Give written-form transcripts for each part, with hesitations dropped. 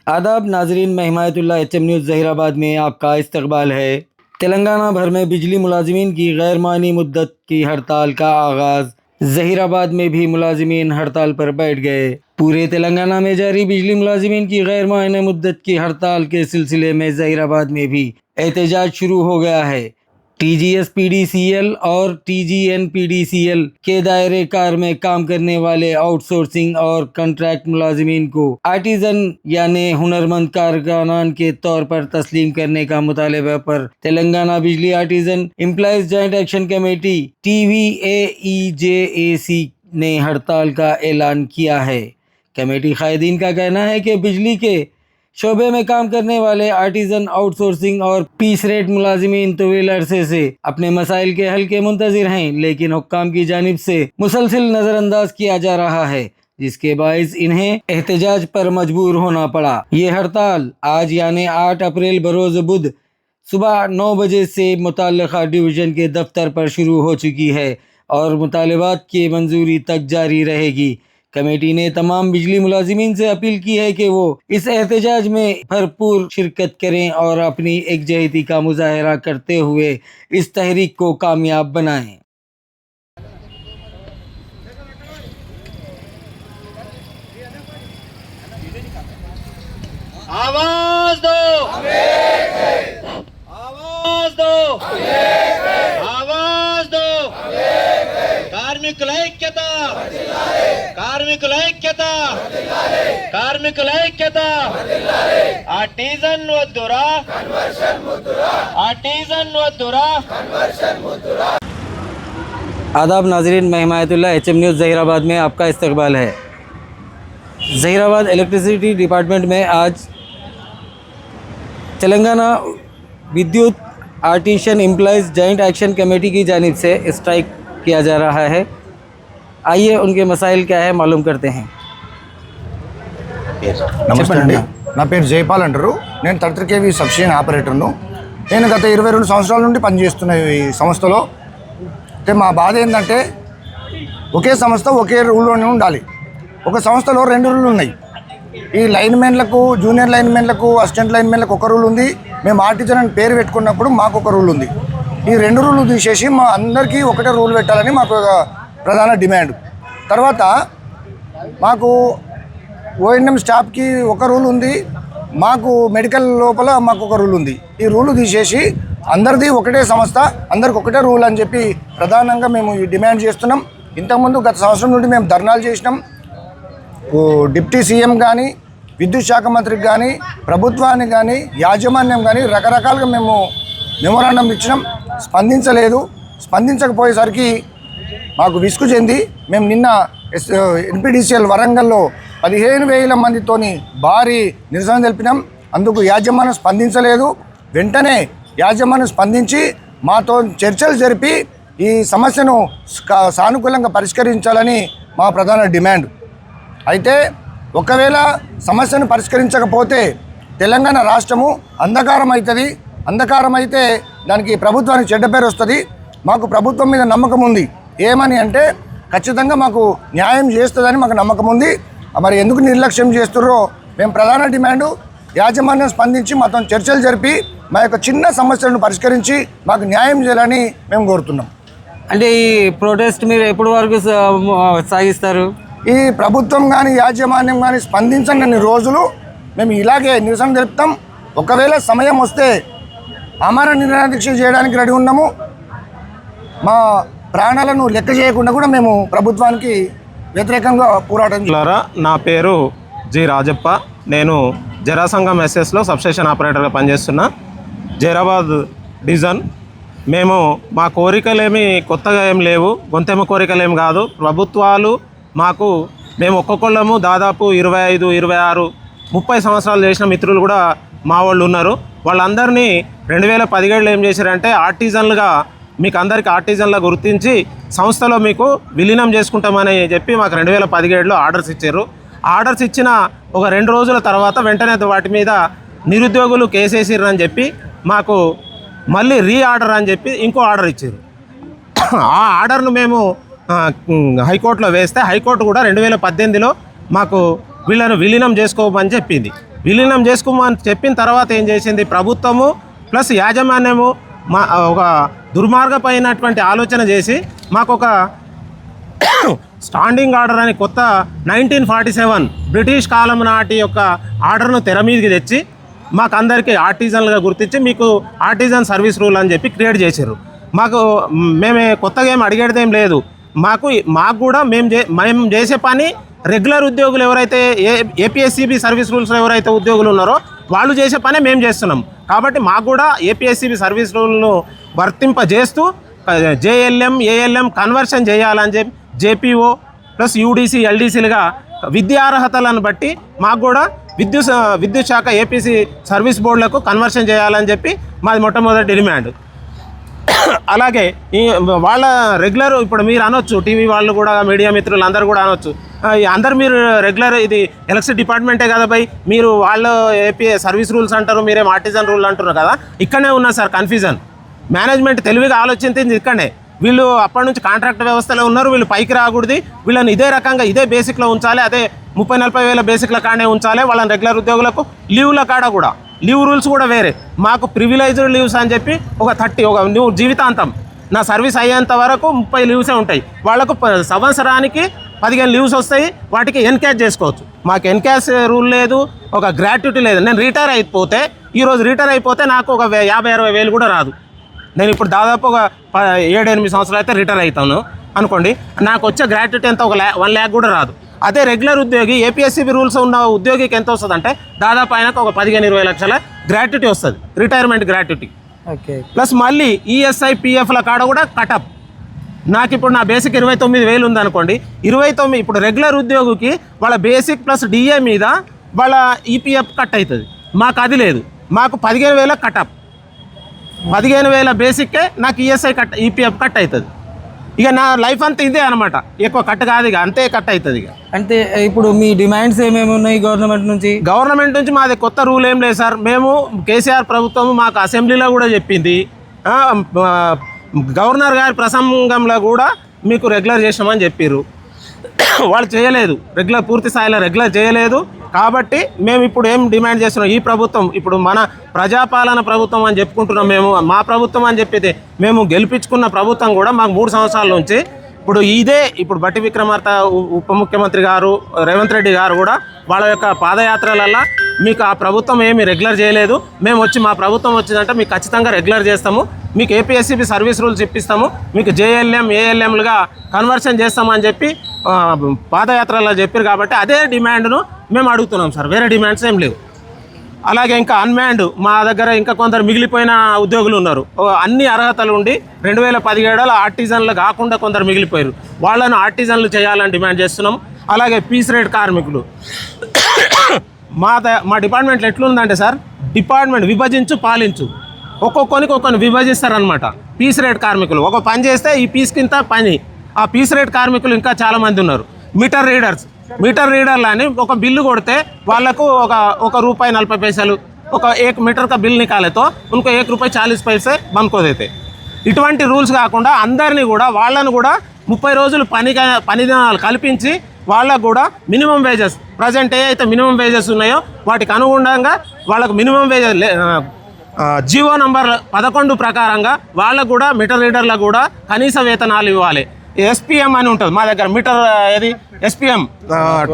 आदाब नाजरीन, मैं हिमायतुल्लाह HM न्यूज़ ज़हीराबाद में आपका इस्तकबाल है। तेलंगाना भर में बिजली मुलाजिमीन की गैर मानी मुद्दत की हड़ताल का आगाज़। ज़हीराबाद में भी मुलाजिमीन हड़ताल पर बैठ गए। पूरे तेलंगाना में जारी बिजली मुलाजिमीन की गैर मानी मुद्दत की हड़ताल के सिलसिले में ज़हीराबाद में भी एहतजाज शुरू हो गया है। TGS-PDCL और TGN-PDCL के दायरे कार में काम करने वाले आउटसोर्सिंग और कॉन्ट्रैक्ट मुलाजिमीन को आर्टिजन यानी हुनरमंद कारकुनान के तौर पर तस्लीम करने का मुतालबा पर तेलंगाना बिजली artisan employees joint action committee TVAEJAC ने हड़ताल का ऐलान किया है। कमेटी कायदीन का कहना है कि बिजली के शोबे में काम करने वाले आर्टिजन, आउटसोर्सिंग और पीस रेट मुलाजिमीन तवील अरसे से अपने मसाइल के हल के मुंतजिर हैं, लेकिन हुक्काम की जानिब से मुसलसिल नज़रअंदाज किया जा रहा है, जिसके बाइस इन्हें एहतजाज पर मजबूर होना पड़ा। ये हड़ताल आज यानी 8 अप्रैल बरोज़ बुध सुबह 9 बजे से मुतल्लिक़ा डिवीज़न के दफ्तर पर शुरू हो चुकी है और मुतालबात की मंजूरी तक जारी रहेगी। कमेटी ने तमाम बिजली मुलाजिमीन से अपील की है कि वो इस एहतजाज में भरपूर शिरकत करें और अपनी एकजहती का मुजाहरा करते हुए इस तहरीक को कामयाब बनाएं। आवाज दो, आवाज दो, आवाज दो, కార్మికుల ఐక్యత, కార్మికుల ఐక్యత, కార్మికుల ఐక్యత, ఆర్టిజన్ వద్దురా, ఆర్టిజన్ వద్దురా। आदाब नाजरीन, मैं हिमायतुल्लाह HM न्यूज़ ज़हीराबाद में आपका इस्तकबाल है। ज़हीराबाद इलेक्ट्रिसिटी डिपार्टमेंट में आज तेलंगाना विद्युत artisan employees joint action committee की जानिब से स्ट्राइक किया जा रहा है। आइए उनके मसाइल क्या है मालूम करते हैं। నమస్తే అండి, నా పేరు జైపాల్ అంటారు. నేను 33 kV సబ్స్టేషన్ ఆపరేటర్ను. నేను గత 22 సంవత్సరాల నుండి పనిచేస్తున్న ఈ సంస్థలో. అంటే మా బాధ ఏంటంటే ఒకే సంస్థ ఒకే రూల్లోనే ఉండాలి. ఒక సంస్థలో 2 రూళ్ళు ఉన్నాయి. ఈ లైన్మెన్లకు, జూనియర్ లైన్మెన్లకు, అసిస్టెంట్ లైన్మెన్లకు ఒక రూల్ ఉంది. మేము ఆర్టిజన్ అని పేరు పెట్టుకున్నప్పుడు మాకు ఒక రూల్ ఉంది. ఈ 2 రూళ్ళు తీసేసి మా అందరికీ ఒకటే రూల్ పెట్టాలని మాకు ఒక ప్రధాన డిమాండ్. తర్వాత మాకు ఓఎన్ఎం స్టాఫ్కి ఒక రూల్ ఉంది, మాకు మెడికల్ లోపల మాకు ఒక రూల్ ఉంది. ఈ రూల్ తీసేసి అందరిది ఒకటే సంస్థ, అందరికి ఒకటే రూల్ అని చెప్పి ప్రధానంగా మేము ఈ డిమాండ్ చేస్తున్నాం. ఇంతకుముందు గత సంవత్సరం నుండి మేము ధర్నాలు చేసినాం. డిప్యూటీ సీఎం కానీ, విద్యుత్ శాఖ మంత్రికి కానీ, ప్రభుత్వానికి కానీ, యాజమాన్యం కానీ రకరకాలుగా మేము మెమోరాండం ఇచ్చినాం. స్పందించలేదు. స్పందించకపోయేసరికి మాకు విసుగు చెంది మేము నిన్న NPDCL వరంగల్లో 15,000 మందితోని భారీ నిరసన తెలిపినాం. అందుకు యాజమాన్యం స్పందించలేదు. వెంటనే యాజమాన్యం స్పందించి మాతో చర్చలు జరిపి ఈ సమస్యను సానుకూలంగా పరిష్కరించాలని మా ప్రధాన డిమాండ్. అయితే ఒకవేళ సమస్యను పరిష్కరించకపోతే తెలంగాణ రాష్ట్రము అంధకారం అవుతుంది. అంధకారం అయితే దానికి ప్రభుత్వానికి చెడ్డ పేరు వస్తుంది. మాకు ప్రభుత్వం మీద నమ్మకం ఉంది. ఏమని అంటే ఖచ్చితంగా మాకు న్యాయం చేస్తుందని మాకు నమ్మకం ఉంది. మరి ఎందుకు నిర్లక్ష్యం చేస్తున్నారో మేము ప్రధాన డిమాండు యాజమాన్యం స్పందించి మాతో చర్చలు జరిపి మా యొక్క చిన్న సమస్యలను పరిష్కరించి మాకు న్యాయం చేయాలని మేము కోరుతున్నాం. అంటే ఈ ప్రొటెస్ట్ మీరు ఎప్పటి వరకు సాగిస్తారు? ఈ ప్రభుత్వం కానీ యాజమాన్యం కానీ స్పందించని రోజులు మేము ఇలాగే నిరసన తెలుపుతాం. ఒకవేళ సమయం వస్తే అమర నిరాదీక్ష చేయడానికి రెడీ ఉన్నాము. మా ప్రాణాలను లెక్క చేయకుండా కూడా మేము ప్రభుత్వానికి వ్యతిరేకంగా పోరాటం చేయాలి. నా పేరు జి రాజప్ప. నేను జరాసంగం ఎస్ఎస్లో సబ్స్టేషన్ ఆపరేటర్గా పనిచేస్తున్నా, జైరాబాద్ డివిజన్. మేము మా కోరికలేమి కొత్తగా ఏం లేవు, గొంతెమ్మ కోరికలేం కాదు. ప్రభుత్వాలు మాకు, మేము ఒక్కొక్కళ్ళము దాదాపు 25, 26, 30 సంవత్సరాలు చేసిన మిత్రులు కూడా మా వాళ్ళు ఉన్నారు. వాళ్ళందరినీ 2017లో ఏం చేశారంటే ఆర్టిజన్లుగా మీకు అందరికీ ఆర్టిజన్లా గుర్తించి సంస్థలో మీకు విలీనం చేసుకుంటామని చెప్పి మాకు 2017లో ఆర్డర్స్ ఇచ్చారు. ఆర్డర్స్ ఇచ్చిన ఒక 2 రోజుల తర్వాత వెంటనే వాటి మీద నిరుద్యోగులు కేసేసిర్రు అని చెప్పి మాకు మళ్ళీ ఆర్డర్ అని చెప్పి ఇంకో ఆర్డర్ ఇచ్చారు. ఆ ఆర్డర్ను మేము హైకోర్టులో వేస్తే హైకోర్టు కూడా 2018లో మాకు వీళ్ళను విలీనం చేసుకోమని చెప్పింది. విలీనం చేసుకోమని చెప్పిన తర్వాత ఏం చేసింది ప్రభుత్వము ప్లస్ యాజమాన్యము ఒక దుర్మార్గమైనటువంటి ఆలోచన చేసి మాకు ఒక స్టాండింగ్ ఆర్డర్ అని కొత్త 1947 బ్రిటిష్ కాలం నాటి యొక్క ఆర్డర్ను తెర మీదకి తెచ్చి మాకు అందరికీ ఆర్టిజన్లుగా గుర్తించి మీకు ఆర్టిజన్ సర్వీస్ రూల్ అని చెప్పి క్రియేట్ చేశారు. మేమే కొత్తగా ఏం అడిగేదేం లేదు. మాకు కూడా మేము చేసే పని రెగ్యులర్ ఉద్యోగులు ఎవరైతే ఏపీఎస్సీబీ సర్వీస్ రూల్స్లో ఎవరైతే ఉద్యోగులు ఉన్నారో వాళ్ళు చేసే పనే మేము చేస్తున్నాం. కాబట్టి మాకు కూడా ఏపీఎస్సీబీ సర్వీస్ రూల్ను వర్తింపజేస్తూ జేఎల్ఎం ఏఎల్ఎం కన్వర్షన్ చేయాలని చెప్పి జేపీఓ ప్లస్ యూడీసీ ఎల్డీసీలుగా విద్యార్హతలను బట్టి మాకు కూడా విద్యుత్ శాఖ ఏపీసీ సర్వీస్ బోర్డులకు కన్వర్షన్ చేయాలని చెప్పి మాది మొట్టమొదటి డిమాండ్. అలాగే వాళ్ళ రెగ్యులర్ ఇప్పుడు మీరు అనొచ్చు, టీవీ వాళ్ళు కూడా మీడియా మిత్రులు అందరూ కూడా అనొచ్చు, అందరు మీరు రెగ్యులర్ ఇది ఎలక్ట్రిసిటీ డిపార్ట్మెంటే కదా బై, మీరు వాళ్ళు ఏపీ సర్వీస్ రూల్స్ అంటారు, మీరేం ఆర్టిజన్ రూల్ అంటున్నారు కదా. ఇక్కడనే ఉన్నా సార్ కన్ఫ్యూజన్. మేనేజ్మెంట్ తెలివిగా ఆలోచించింది ఇక్కడనే. వీళ్ళు అప్పటి నుంచి కాంట్రాక్ట్ వ్యవస్థలో ఉన్నారు, వీళ్ళు పైకి రాకూడదు, వీళ్ళని ఇదే రకంగా ఇదే బేసిక్లో ఉంచాలి, అదే 30-40 వేల బేసిక్ల కాడే ఉంచాలి. వాళ్ళని రెగ్యులర్ ఉద్యోగులకు లీవ్ల కాడ కూడా లీవ్ రూల్స్ కూడా వేరే, మాకు ప్రివిలైజ్డ్ లీవ్స్ అని చెప్పి ఒక 30 నువ్వు జీవితాంతం నా సర్వీస్ అయ్యేంత వరకు 30 లీవ్సే ఉంటాయి. వాళ్ళకు సంవత్సరానికి 15 లీవ్స్ వస్తాయి, వాటికి ఎన్క్యాష్ చేసుకోవచ్చు. మాకు ఎన్క్యాష్ రూల్ లేదు, ఒక గ్రాట్యుటీ లేదు. నేను రిటైర్ అయిపోతే ఈరోజు రిటైర్ అయిపోతే నాకు ఒక 50-60 వేలు కూడా రాదు. నేను ఇప్పుడు దాదాపు ఒక 7-8 సంవత్సరాలు అయితే రిటైర్ అవుతాను అనుకోండి, నాకు వచ్చే గ్రాట్యుటీ ఎంత ఒక 1 lakh కూడా రాదు. అదే రెగ్యులర్ ఉద్యోగి ఏపీఎస్సీబీ రూల్స్ ఉన్న ఉద్యోగికి ఎంత వస్తుంది అంటే దాదాపు ఆయనకు ఒక 15-20 లక్షల గ్రాట్యుటీ వస్తుంది, రిటైర్మెంట్ గ్రాట్యుటీ. ఓకే. ప్లస్ మళ్ళీ ఈఎస్ఐ పిఎఫ్ల కాడ కూడా కటప్. నాకు ఇప్పుడు నా బేసిక్ 29,000 ఉందనుకోండి, 29 ఇప్పుడు రెగ్యులర్ ఉద్యోగికి వాళ్ళ బేసిక్ ప్లస్ డిఏ మీద వాళ్ళ ఈపీఎఫ్ కట్ అవుతుంది. మాకు అది లేదు, మాకు 15,000 కటప్, 15,000 బేసిక్కే నాకు ఈఎస్ఐ ఈపీఎఫ్ కట్ అవుతుంది. ఇక నా లైఫ్ అంతా ఇదే అనమాట, ఎక్కువ కట్ కాదు, ఇక అంతే కట్ అవుతుంది. ఇక అంటే ఇప్పుడు మీ డిమాండ్స్ ఏమేమి ఉన్నాయి గవర్నమెంట్ నుంచి? గవర్నమెంట్ నుంచి మాది కొత్త రూల్ ఏం లేదు సార్. మేము కేసీఆర్ ప్రభుత్వం మాకు అసెంబ్లీలో కూడా చెప్పింది, గవర్నర్ గారి ప్రసంగంలో కూడా మీకు రెగ్యులర్ చేసామని చెప్పారు. వాళ్ళు చేయలేదు, పూర్తి స్థాయిలో రెగ్యులర్ చేయలేదు. కాబట్టి మేము ఇప్పుడు ఏం డిమాండ్ చేస్తున్నాం, ఈ ప్రభుత్వం ఇప్పుడు మన ప్రజాపాలన ప్రభుత్వం అని చెప్పుకుంటున్నాం, మేము మా ప్రభుత్వం అని చెప్పేది మేము గెలిపించుకున్న ప్రభుత్వం కూడా మాకు 3 సంవత్సరాల నుంచి ఇప్పుడు బట్టి విక్రమార్క ఉప ముఖ్యమంత్రి గారు రేవంత్ రెడ్డి గారు కూడా వాళ్ళ యొక్క పాదయాత్రలల్లో మీకు ఆ ప్రభుత్వం ఏమీ రెగ్యులర్ చేయలేదు, మేము వచ్చి మా ప్రభుత్వం వచ్చిందంటే మీకు ఖచ్చితంగా రెగ్యులర్ చేస్తాము, మీకు ఏపీఎస్సీబీ సర్వీస్ రూల్స్ ఇప్పిస్తాము, మీకు జేఎల్ఎం ఏఎల్ఎంలుగా కన్వర్షన్ చేస్తామని చెప్పి పాదయాత్రలో చెప్పారు. కాబట్టి అదే డిమాండ్ను మేము అడుగుతున్నాం సార్, వేరే డిమాండ్స్ ఏం లేవు. అలాగే ఇంకా అన్మ్యాన్డ్ మా దగ్గర ఇంకా కొందరు మిగిలిపోయిన ఉద్యోగులు ఉన్నారు, అన్ని అర్హతలు ఉండి 2017 ఆర్టిజన్లు కాకుండా కొందరు మిగిలిపోయారు, వాళ్ళను ఆర్టిజన్లు చేయాలని డిమాండ్ చేస్తున్నాం. అలాగే పీస్ రేట్ కార్మికులు మా డిపార్ట్మెంట్లో ఎట్లుందంటే సార్, డిపార్ట్మెంట్ విభజించు పాలించు, ఒక్కొక్కరిని విభజిస్తారనమాట. పీస్ రేట్ కార్మికులు ఒక పని చేస్తే ఈ పీస్ కింద పని, ఆ పీస్ రేట్ కార్మికులు ఇంకా చాలామంది ఉన్నారు. మీటర్ రీడర్లు అని ఒక బిల్లు కొడితే వాళ్ళకు ఒక ₹1.40 ఒక 1 మీటర్ का బిల్ నికాలేతో ఉनको ₹1.40 బంకో దేతే. ఇటువంటి రూల్స్ కాకుండా అందరినీ కూడా వాళ్ళను కూడా 30 రోజులు పని దినాలు కల్పించి వాళ్ళకు కూడా మినిమం వేజెస్ ప్రజెంట్ ఏ అయితే మినిమం వేజెస్ ఉన్నాయో వాటికి అనుగుణంగా వాళ్ళకు మినిమం వేజెస్ జీవో నంబర్ 11 ప్రకారంగా వాళ్ళకు కూడా మీటర్ రీడర్లకు కూడా కనీస వేతనాలు ఇవ్వాలి. ఎస్పీఎం అని ఉంటుంది మా దగ్గర, మీటర్ ఎస్పీఎం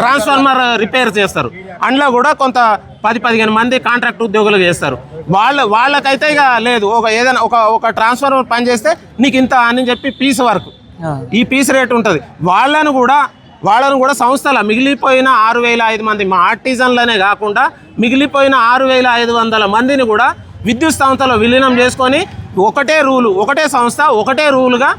ట్రాన్స్ఫార్మర్ రిపేర్ చేస్తారు, అందులో కూడా కొంత 10-15 మంది కాంట్రాక్ట్ ఉద్యోగులు చేస్తారు. వాళ్ళకైతే ఇక లేదు, ఏదైనా ఒక ట్రాన్స్ఫార్మర్ పని చేస్తే నీకు ఇంత అని చెప్పి పీస్ వర్క్, ఈ పీస్ రేట్ ఉంటుంది. వాళ్ళను కూడా సంస్థల మిగిలిపోయిన 6,500 మంది మా ఆర్టిజన్లనే కాకుండా మిగిలిపోయిన 6,500 మందిని కూడా విద్యుత్ సంస్థలో విలీనం చేసుకొని ఒకటే సంస్థ ఒకటే రూలుగా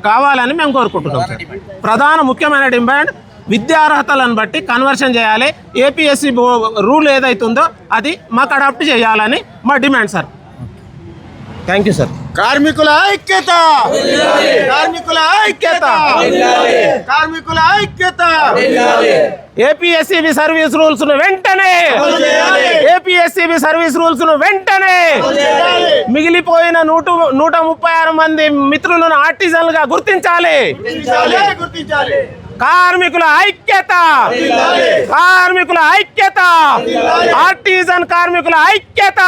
కావాలని మేము కోరుకుంటున్నాం సార్. ప్రధాన ముఖ్యమైన డిమాండ్ విద్యార్హతలను బట్టి కన్వర్షన్ చేయాలి, ఏపీఎస్సీ రూల్ ఏదైతుందో అది మాకు అడాప్ట్ చేయాలని మా demand sir. Thank you sir. కార్మికుల ఐక్యత, కార్మికుల ఐక్యత, కార్మికుల ఐక్యత. ఏపీఎస్సీబీ సర్వీస్ రూల్స్ ను వెంటనే, ఏపీఎస్సీబీ సర్వీస్ రూల్స్ ను వెంటనే మిగిలిపోయిన 136 మంది మిత్రులను ఆర్టిజన్లుగా గుర్తించాలి. కార్మికుల ఐక్యత, కార్మికుల ఐక్యత, ఆర్టిజన్ కార్మికుల ఐక్యత.